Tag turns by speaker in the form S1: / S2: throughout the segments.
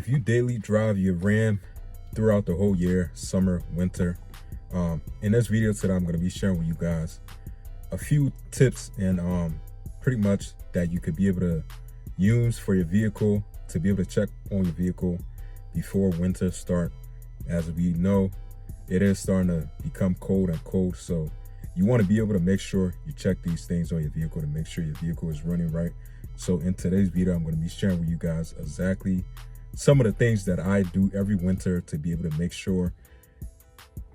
S1: if you daily drive your Ram throughout the whole year, summer, winter, in this video today, I'm going to be sharing with you guys a few tips and pretty much that you could be able to use for your vehicle to be able to check on your vehicle before winter start. As we know, it is starting to become cold and cold, so you want to be able to make sure you check these things on your vehicle to make sure your vehicle is running right. So in today's video, I'm going to be sharing with you guys exactly some of the things that I do every winter to be able to make sure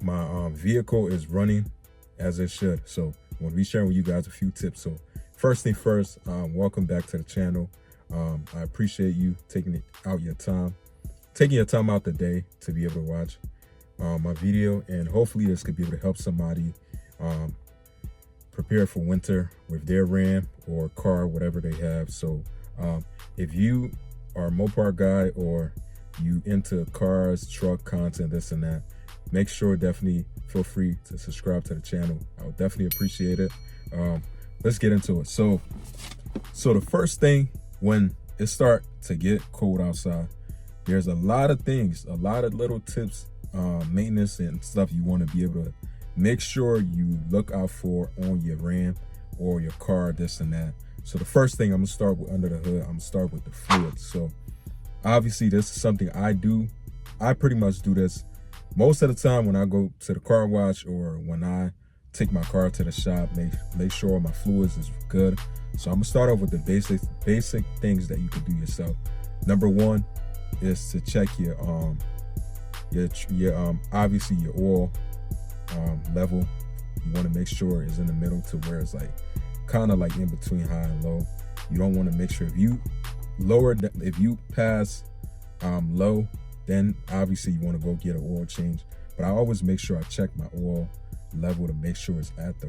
S1: my vehicle is running as it should. So I'm going to be sharing with you guys a few tips. So first thing first, welcome back to the channel. I appreciate you taking your time out the day to be able to watch my video, and hopefully this could be able to help somebody prepare for winter with their Ram or car, whatever they have. So if you are a Mopar guy or you into cars, truck content, this and that, make sure definitely feel free to subscribe to the channel. I would definitely appreciate it. Let's get into it. So the first thing, when it start to get cold outside, there's a lot of things, a lot of little tips, maintenance and stuff you want to be able to make sure you look out for on your Ram or your car, this and that. So the first thing, I'm gonna start with under the hood. I'm gonna start with the fluids. So obviously this is something I do. I pretty much do this most of the time when I go to the car wash or when I take my car to the shop, make sure my fluids is good. So I'm gonna start off with the basic things that you can do yourself. Number one is to check your obviously your oil level. You want to make sure it's in the middle to where it's like kind of like in between high and low. You don't want to make sure if you pass low, then obviously you want to go get an oil change. But I always make sure I check my oil level to make sure it's at the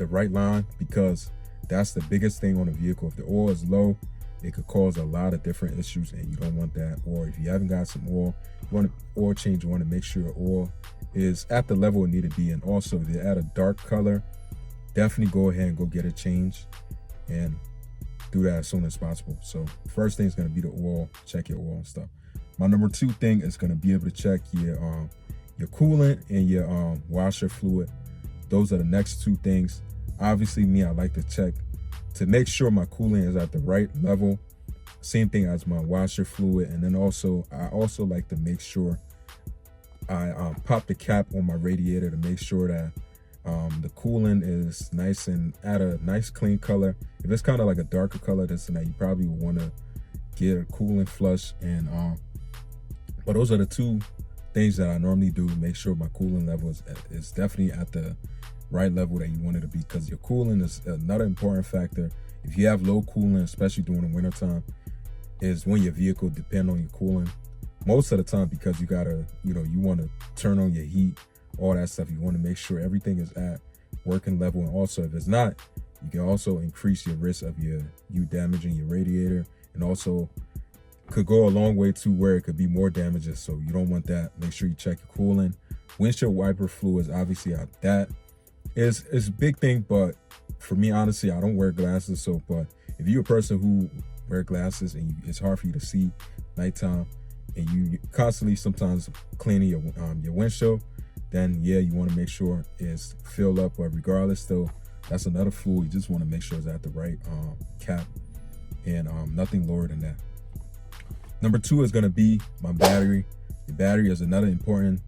S1: right line, because that's the biggest thing on a vehicle. If the oil is low, it could cause a lot of different issues, and you don't want that. Or if you haven't got some oil, you want an oil change, you want to make sure your oil is at the level it need to be. And also, if they're at a dark color, definitely go ahead and go get a change and do that as soon as possible. So first thing is going to be the oil, check your oil and stuff. My number two thing is going to be able to check your coolant and your washer fluid. Those are the next two things. Obviously, I like to check to make sure my coolant is at the right level. Same thing as my washer fluid. And then I also like to make sure I pop the cap on my radiator to make sure that the coolant is nice and at a nice clean color. If it's kind of like a darker color, this and that, you probably will want to get a coolant flush. And but those are the two things that I normally do to make sure my coolant level is definitely at the right level that you want it to be, because your coolant is another important factor. If you have low coolant, especially during the winter time, is when your vehicle depend on your coolant most of the time, because you gotta, you want to turn on your heat, all that stuff. You want to make sure everything is at working level. And also, if it's not, you can also increase your risk of you damaging your radiator, and also could go a long way to where it could be more damages. So you don't want that. Make sure you check your coolant. Windshield wiper fluids, obviously that is a big thing, but for me, honestly, I don't wear glasses. So, but if you're a person who wear glasses and it's hard for you to see nighttime, and you constantly sometimes cleaning your windshield, then yeah, you want to make sure it's filled up. But regardless, though, that's another fluid. You just want to make sure it's at the right cap, and nothing lower than that. Number two is going to be my battery. Your battery is another important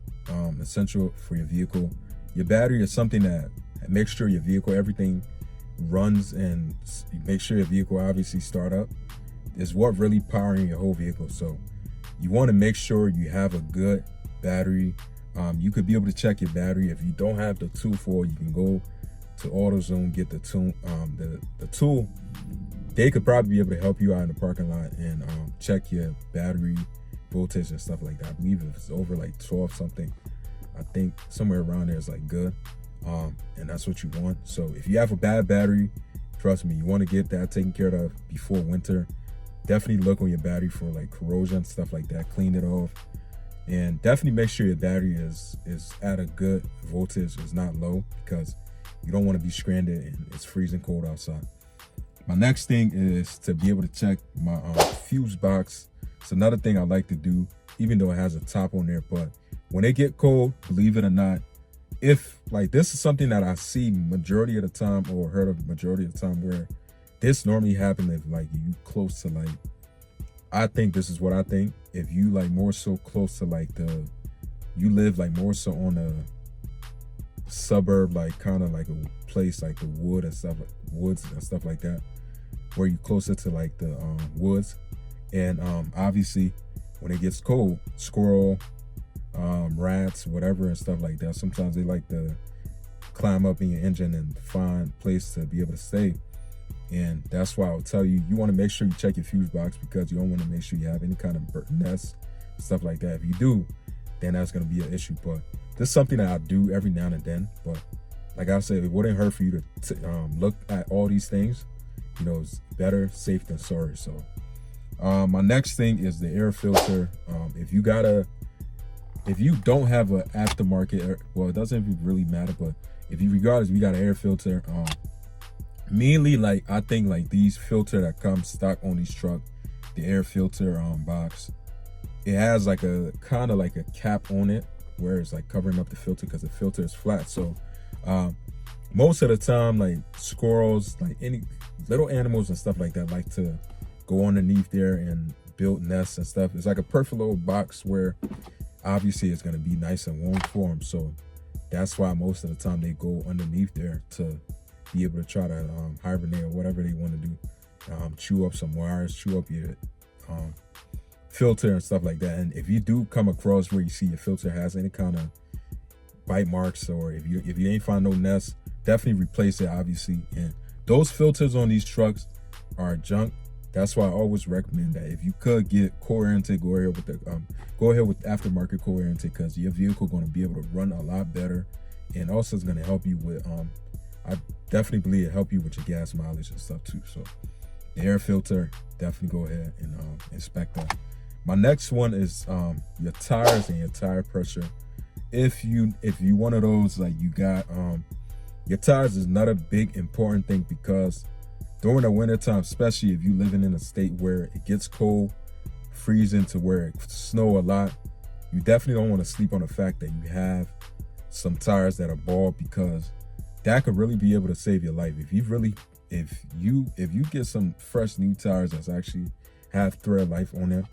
S1: essential for your vehicle. Your battery is something that makes sure your vehicle, everything runs, and make sure your vehicle obviously start up. Is what really powering your whole vehicle. So you want to make sure you have a good battery. You could be able to check your battery. If you don't have the tool for it, you can go to AutoZone, get the tool. The tool, they could probably be able to help you out in the parking lot and check your battery voltage and stuff like that. I believe if it's over like 12 something, I think somewhere around there is like good, and that's what you want. So if you have a bad battery, trust me, you want to get that taken care of before winter. Definitely look on your battery for like corrosion, stuff like that. Clean it off, and definitely make sure your battery is at a good voltage, is not low, because you don't want to be stranded and it's freezing cold outside. My next thing is to be able to check my fuse box. It's another thing I like to do, even though it has a top on there. But when they get cold, believe it or not, if like this is something that I see majority of the time, or heard of majority of the time, where this normally happens if like you close to like, I think this is what I think, if you like more so close to like you live like more so on a suburb, like kind of like a place like the woods and stuff like that, where you closer to like the woods, and obviously when it gets cold, squirrel, rats, whatever and stuff like that, sometimes they like to climb up in your engine and find place to be able to stay. And that's why I'll tell you, you want to make sure you check your fuse box, because you don't want to make sure you have any kind of bird nest, stuff like that. If you do, then that's going to be an issue. But this is something that I do every now and then. But like I said, it wouldn't hurt for you to look at all these things. You know, it's better safe than sorry. So my next thing is the air filter. If you don't have an aftermarket, well, it doesn't really matter, but if you regardless, we got an air filter. Mainly, like I think like these filter that come stock on these truck, the air filter box, it has like a kind of like a cap on it where it's like covering up the filter, because the filter is flat. So most of the time, like squirrels, like any little animals and stuff like that, like to go underneath there and build nests and stuff. It's like a perfect little box where obviously it's going to be nice and warm for them. So that's why most of the time they go underneath there to be able to try to hibernate or whatever they want to do. Chew up some wires, chew up your filter and stuff like that. And if you do come across where you see your filter has any kind of bite marks, or if you ain't find no nest, definitely replace it, obviously. And those filters on these trucks are junk. That's why I always recommend that if you could get core air intake, go ahead with aftermarket core air intake, because your vehicle going to be able to run a lot better, and also it's going to help you with I definitely believe it help you with your gas mileage and stuff too. So the air filter, definitely go ahead and inspect that. My next one is your tires and your tire pressure. If you one of those, like you got your tires is not a big important thing, because during the wintertime, especially if you're living in a state where it gets cold, freezing to where it snow a lot, you definitely don't want to sleep on the fact that you have some tires that are bald, because that could really be able to save your life. If you get some fresh new tires that's actually have thread life on them,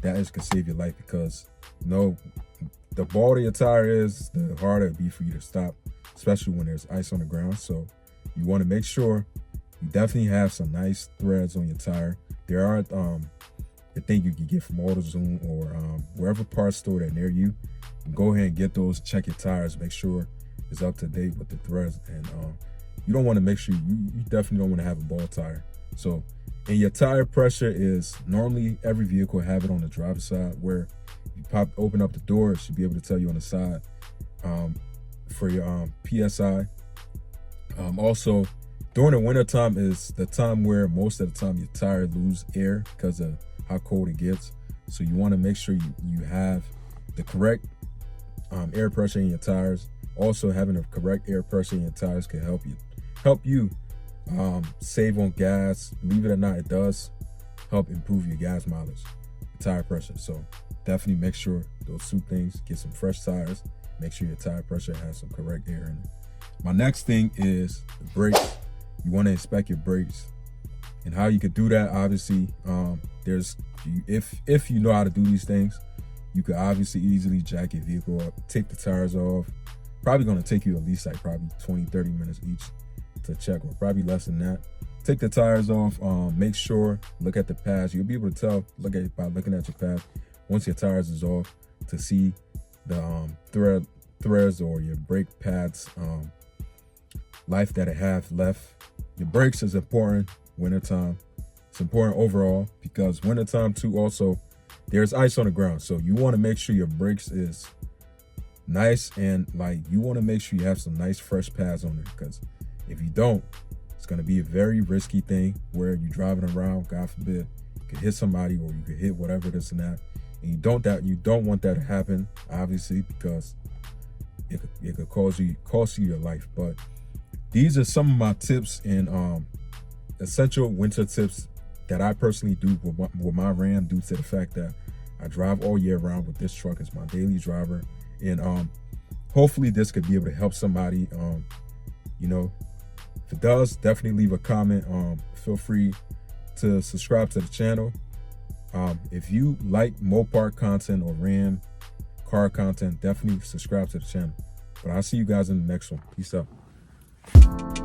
S1: that is could save your life, because the balder your tire is, the harder it be for you to stop, especially when there's ice on the ground. So you want to make sure you definitely have some nice threads on your tire. There are the thing you can get from AutoZone or wherever parts store that near you. Go ahead and get those. Check your tires. Make sure it's up to date with the threads. And you don't want to make sure you definitely don't want to have a bald tire. So, and your tire pressure is normally every vehicle have it on the driver's side, where you open up the door, it should be able to tell you on the side for your PSI. Also, during the winter time is the time where most of the time your tire lose air because of how cold it gets. So you want to make sure you have the correct air pressure in your tires. Also, having the correct air pressure in your tires can help you save on gas. Believe it or not, it does help improve your gas mileage, the tire pressure. So definitely make sure those two things. Get some fresh tires. Make sure your tire pressure has some correct air in it. My next thing is the brakes. You want to inspect your brakes, and how you could do that. Obviously, if you know how to do these things, you could obviously easily jack your vehicle up, take the tires off. Probably going to take you at least like probably 20-30 minutes each to check, or probably less than that. Take the tires off. Make sure, look at the pads. You'll be able to tell by looking at your pads once your tires is off, to see the threads or your brake pads life that it have left. Your brakes is important wintertime. It's important overall, because wintertime too, also there's ice on the ground. So you want to make sure your brakes is nice, and like you want to make sure you have some nice fresh pads on there, because if you don't, it's going to be a very risky thing where you're driving around, God forbid, you could hit somebody, or you could hit whatever, this and that. And you don't want that to happen, obviously, because it could cost you your life. But these are some of my tips and essential winter tips that I personally do with my Ram, due to the fact that I drive all year round with this truck. It's my daily driver. And hopefully this could be able to help somebody. You know, if it does, definitely leave a comment. Feel free to subscribe to the channel. If you like Mopar content or Ram car content, definitely subscribe to the channel. But I'll see you guys in the next one. Peace out.